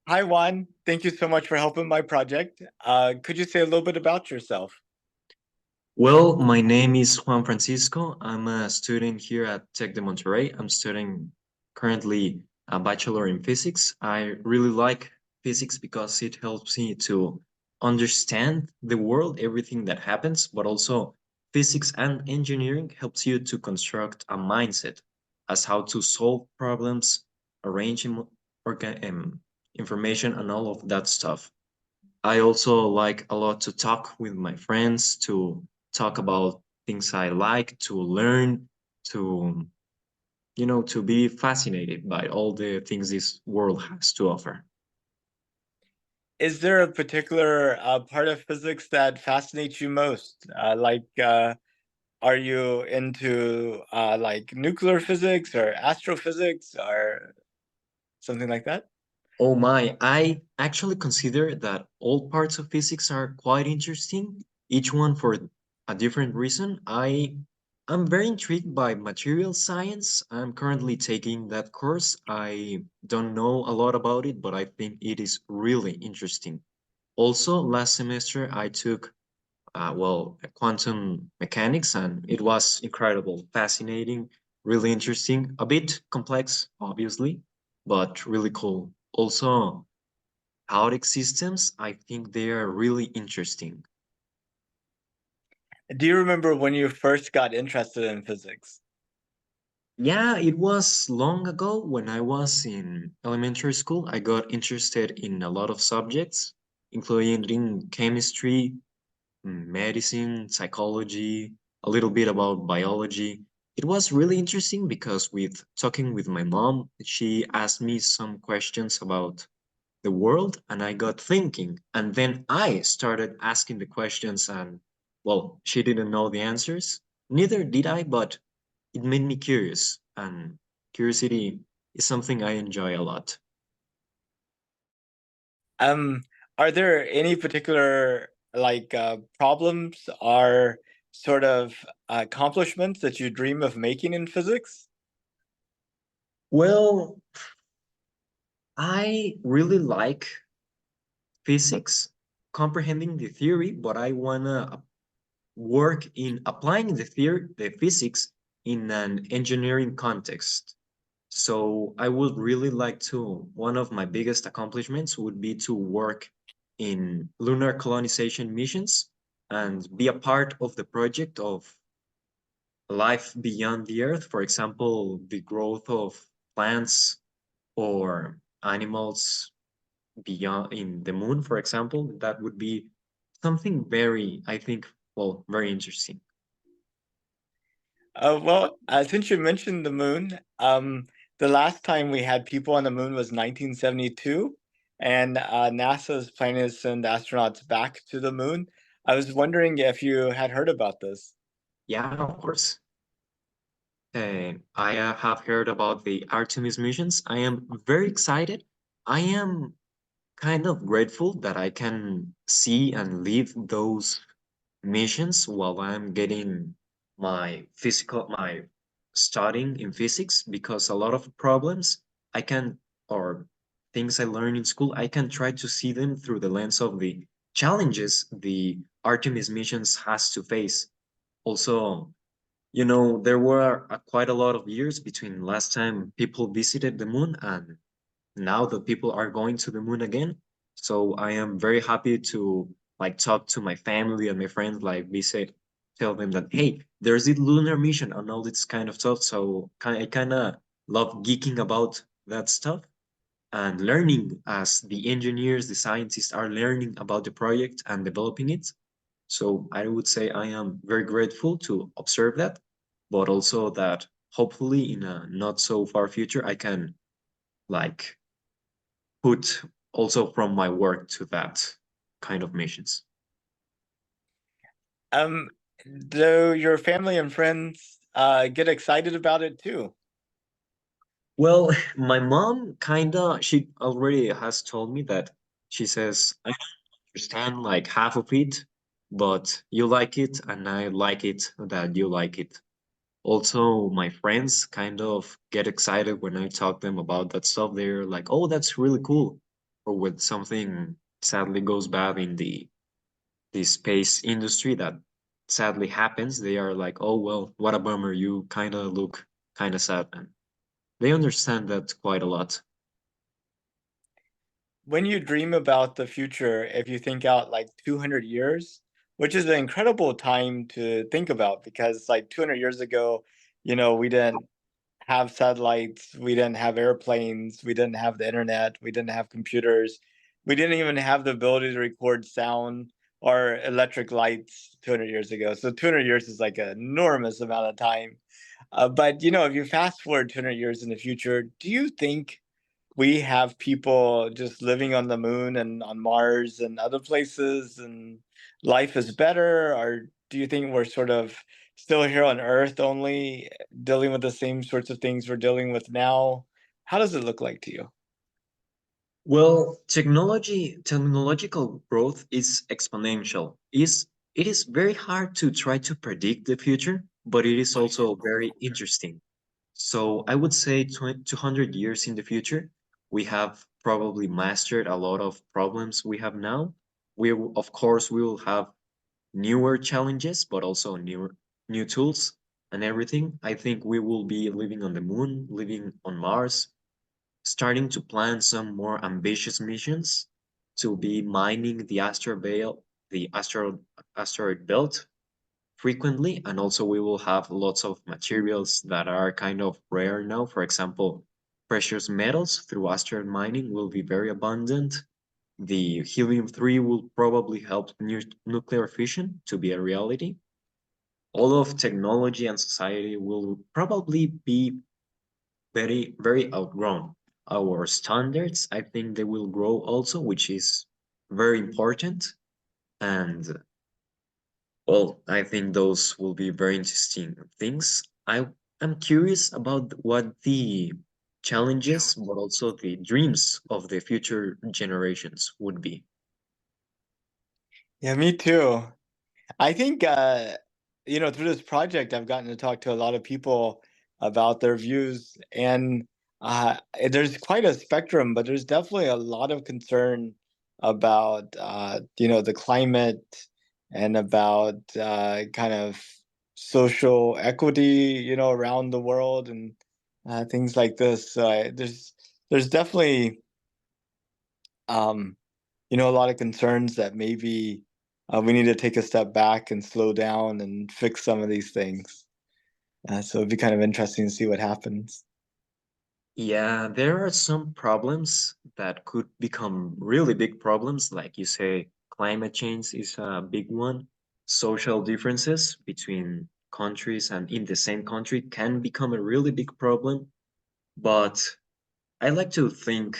Hi, Juan. Thank you so much for helping my project. Could you say a little bit about yourself? Well, my name is Juan Francisco. I'm a student here at Tec de Monterrey. I'm studying currently a bachelor in physics. I really like physics because it helps me to understand the world, everything that happens, but also physics and engineering helps you to construct a mindset as how to solve problems, arrange information, and all of that stuff. I also like a lot to talk with my friends, to talk about things I like, to learn, to, to be fascinated by all the things this world has to offer. Is there a particular part of physics that fascinates you most? Are you into like nuclear physics or astrophysics or something like that? Oh my, I actually consider that all parts of physics are quite interesting, each one for a different reason. I'm very intrigued by material science. I'm currently taking that course. I don't know a lot about it, but I think it is really interesting. Also, last semester I took quantum mechanics, and it was incredible, fascinating, really interesting, a bit complex, obviously, but really cool. Also, chaotic systems, I think they are really interesting. Do you remember when you first got interested in physics? Yeah, it was long ago when I was in elementary school. I got interested in a lot of subjects, including chemistry, medicine, psychology, a little bit about biology. It was really interesting because with talking with my mom, she asked me some questions about the world and I got thinking. And then I started asking the questions and she didn't know the answers. Neither did I, but it made me curious. And curiosity is something I enjoy a lot. Um, are there any particular problems or sort of accomplishments that you dream of making in physics? Well, I really like physics, comprehending the theory, but I wanna work in applying the theory, the physics in an engineering context. So I would really like to, one of my biggest accomplishments would be to work in lunar colonization missions and be a part of the project of life beyond the Earth. For example, the growth of plants or animals beyond in the moon, for example. That would be something very, I think, very interesting. Since you mentioned the moon, the last time we had people on the moon was 1972, and NASA is planning to send astronauts back to the moon. I was wondering if you had heard about this. Yeah, of course. I have heard about the Artemis missions. I am very excited. I am kind of grateful that I can see and live those missions while I'm getting my studying in physics because a lot of problems I can or things I learn in school, I can try to see them through the lens of the challenges the Artemis missions has to face. Also, there were quite a lot of years between last time people visited the moon and now that people are going to the moon again. So I am very happy to like talk to my family and my friends, like visit, tell them that hey, there's this lunar mission and all this kind of stuff. So I kind of love geeking about that stuff and learning as the engineers, the scientists are learning about the project and developing it. So I would say I am very grateful to observe that, but also that hopefully in a not so far future I can like put also from my work to that kind of missions. Um, do your family and friends get excited about it too? Well, my mom kinda she already has told me that she says I don't understand like half of it, but you like it and I like it that you like it. Also, my friends kind of get excited when I talk them about that stuff. They're like, "Oh, that's really cool." or when something sadly goes bad in the space industry that sadly happens, they are like, oh well, what a bummer, you kind of look kind of sad, and they understand that quite a lot. When you dream about the future, if you think out like 200 years, which is an incredible time to think about because like 200 years ago, we didn't have satellites, we didn't have airplanes, we didn't have the internet, we didn't have computers, we didn't even have the ability to record sound or electric lights 200 years ago. So 200 years is like an enormous amount of time. But if you fast forward 200 years in the future, do you think we have people just living on the moon and on Mars and other places, and life is better? Or do you think we're sort of still here on Earth only, dealing with the same sorts of things we're dealing with now? How does it look like to you? Well, technological growth is exponential. It is very hard to try to predict the future, but it is also very interesting. So I would say 200 years in the future, we have probably mastered a lot of problems we have now. Of course, we will have newer challenges, but also new tools and everything. I think we will be living on the moon, living on Mars, starting to plan some more ambitious missions to be mining the asteroid belt frequently, and also we will have lots of materials that are kind of rare now. For example, precious metals through asteroid mining will be very abundant. The helium-3 will probably help nuclear fission to be a reality. All of technology and society will probably be very outgrown. Our standards, I think they will grow also, which is very important. And well, I think those will be very interesting things. I'm curious about what the challenges, but also the dreams of the future generations would be. Yeah, me too. I think through this project I've gotten to talk to a lot of people about their views, and there's quite a spectrum, but there's definitely a lot of concern about the climate and about kind of social equity, around the world, and things like this. So there's definitely um a lot of concerns that maybe we need to take a step back and slow down and fix some of these things. So it'd be kind of interesting to see what happens. Yeah, there are some problems that could become really big problems. Like you say, climate change is a big one. Social differences between countries and in the same country can become a really big problem. But I like to think,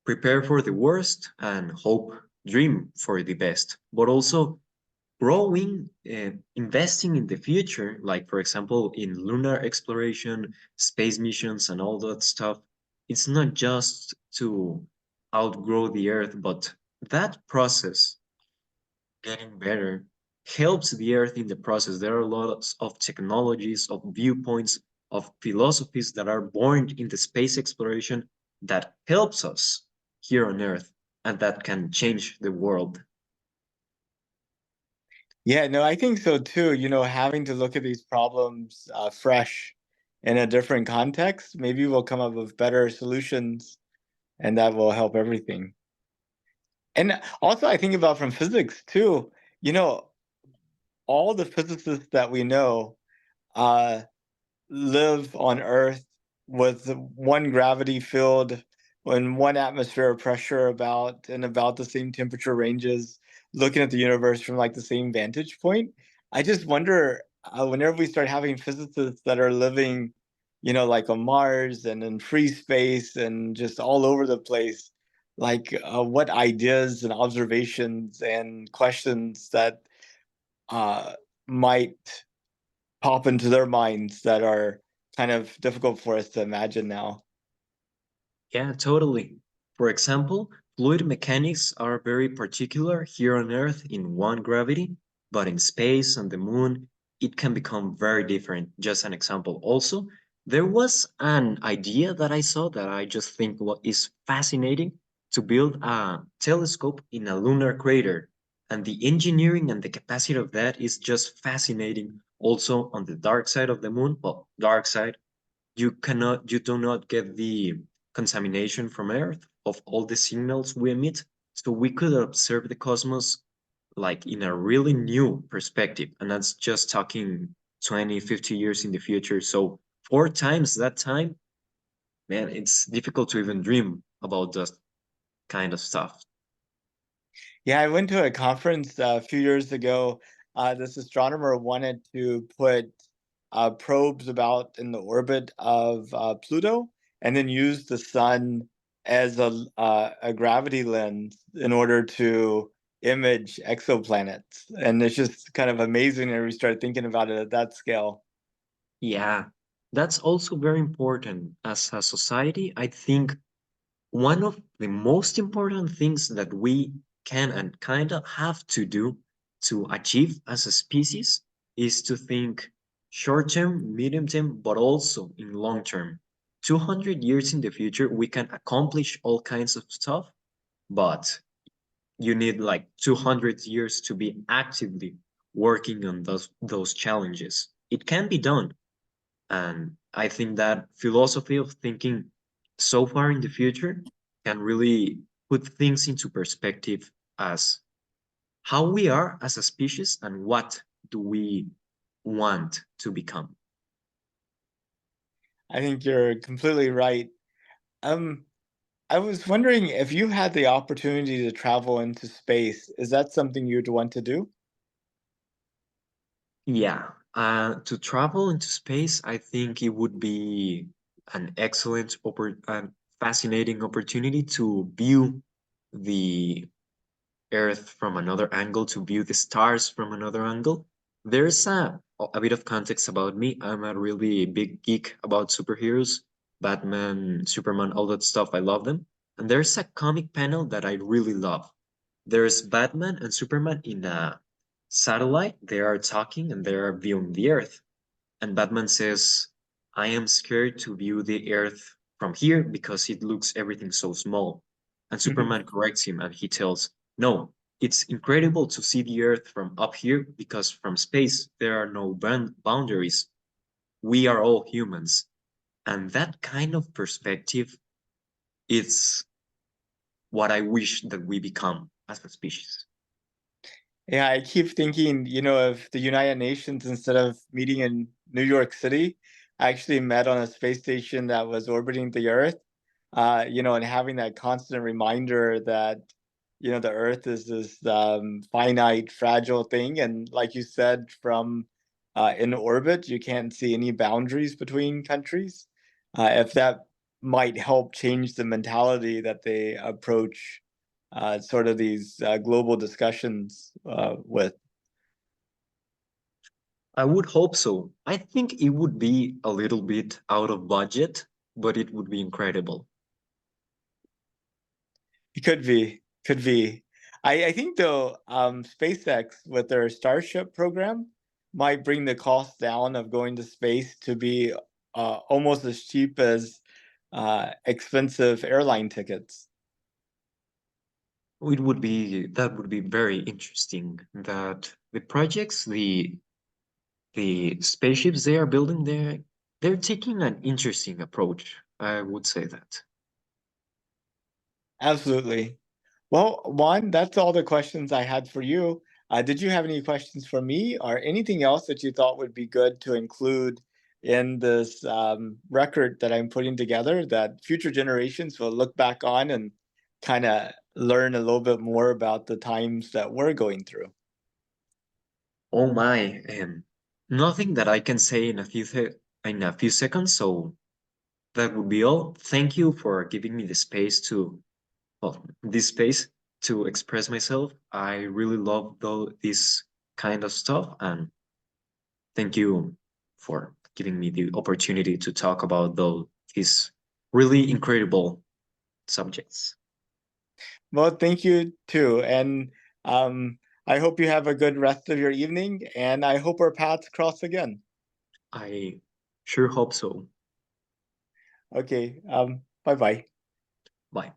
prepare for the worst and hope, dream for the best. But also growing, investing in the future, like for example, in lunar exploration, space missions, and all that stuff, it's not just to outgrow the Earth, but that process, getting better, helps the Earth in the process. There are lots of technologies, of viewpoints, of philosophies that are born in the space exploration that helps us here on Earth and that can change the world. Yeah, no, I think so too. Having to look at these problems fresh in a different context, maybe we'll come up with better solutions, and that will help everything. And also, I think about from physics too. You know, all the physicists that we know, uh, live on Earth with one gravity field and one atmosphere of pressure about the same temperature ranges, looking at the universe from like the same vantage point. I just wonder whenever we start having physicists that are living, like on Mars and in free space and just all over the place, like what ideas and observations and questions that uh, might pop into their minds that are kind of difficult for us to imagine now. Yeah, totally. For example, fluid mechanics are very particular here on Earth in one gravity, but in space and the moon, it can become very different. Just an example. Also, there was an idea that I saw that I just think what is fascinating. to build a telescope in a lunar crater. And the engineering and the capacity of that is just fascinating. Also, on the dark side of the moon, well, dark side, you do not get the contamination from Earth of all the signals we emit. So we could observe the cosmos like in a really new perspective. And that's just talking 20, 50 years in the future. So 4 times that time, man, it's difficult to even dream about that kind of stuff. Yeah, I went to a conference a few years ago. This astronomer wanted to put probes about in the orbit of Pluto and then use the sun as a gravity lens in order to image exoplanets. And it's just kind of amazing when we start thinking about it at that scale. Yeah, that's also very important as a society. I think one of the most important things that we can and kind of have to do to achieve as a species is to think short term, medium term, but also in long term. 200 years in the future, we can accomplish all kinds of stuff, but you need like 200 years to be actively working on those challenges. It can be done, and I think that philosophy of thinking so far in the future can really put things into perspective as how we are as a species and what do we want to become. I think you're completely right. Um, I was wondering if you had the opportunity to travel into space, is that something you'd want to do? Yeah, to travel into space, I think it would be an excellent, fascinating opportunity to view the Earth from another angle, to view the stars from another angle. There's a bit of context about me. I'm a really big geek about superheroes, Batman, Superman, all that stuff. I love them. And there's a comic panel that I really love. There's Batman and Superman in a satellite. They are talking and they are viewing the Earth. And Batman says, I am scared to view the Earth from here because it looks everything so small. And Superman corrects him and he tells, no, it's incredible to see the Earth from up here because from space there are no boundaries. We are all humans. And that kind of perspective is what I wish that we become as a species. Yeah, I keep thinking, of the United Nations instead of meeting in New York City, I actually met on a space station that was orbiting the Earth, and having that constant reminder that, the Earth is this finite, fragile thing. And like you said, from in orbit, you can't see any boundaries between countries. If that might help change the mentality that they approach sort of these global discussions with. I would hope so. I think it would be a little bit out of budget, but it would be incredible. It could be. I think though, SpaceX with their Starship program might bring the cost down of going to space to be almost as cheap as expensive airline tickets. It would be that would be very interesting. That the projects, the spaceships they are building there, they're taking an interesting approach. I would say that. Absolutely. Well, Juan, that's all the questions I had for you. Did you have any questions for me or anything else that you thought would be good to include in this record that I'm putting together that future generations will look back on and kind of learn a little bit more about the times that we're going through? Oh my, nothing that I can say in in a few seconds. So that would be all. Thank you for giving me the space to well, this space to express myself. I really love this kind of stuff, and thank you for giving me the opportunity to talk about these really incredible subjects. Well, thank you too. And um, I hope you have a good rest of your evening, and I hope our paths cross again. I sure hope so. Okay, bye bye. Bye.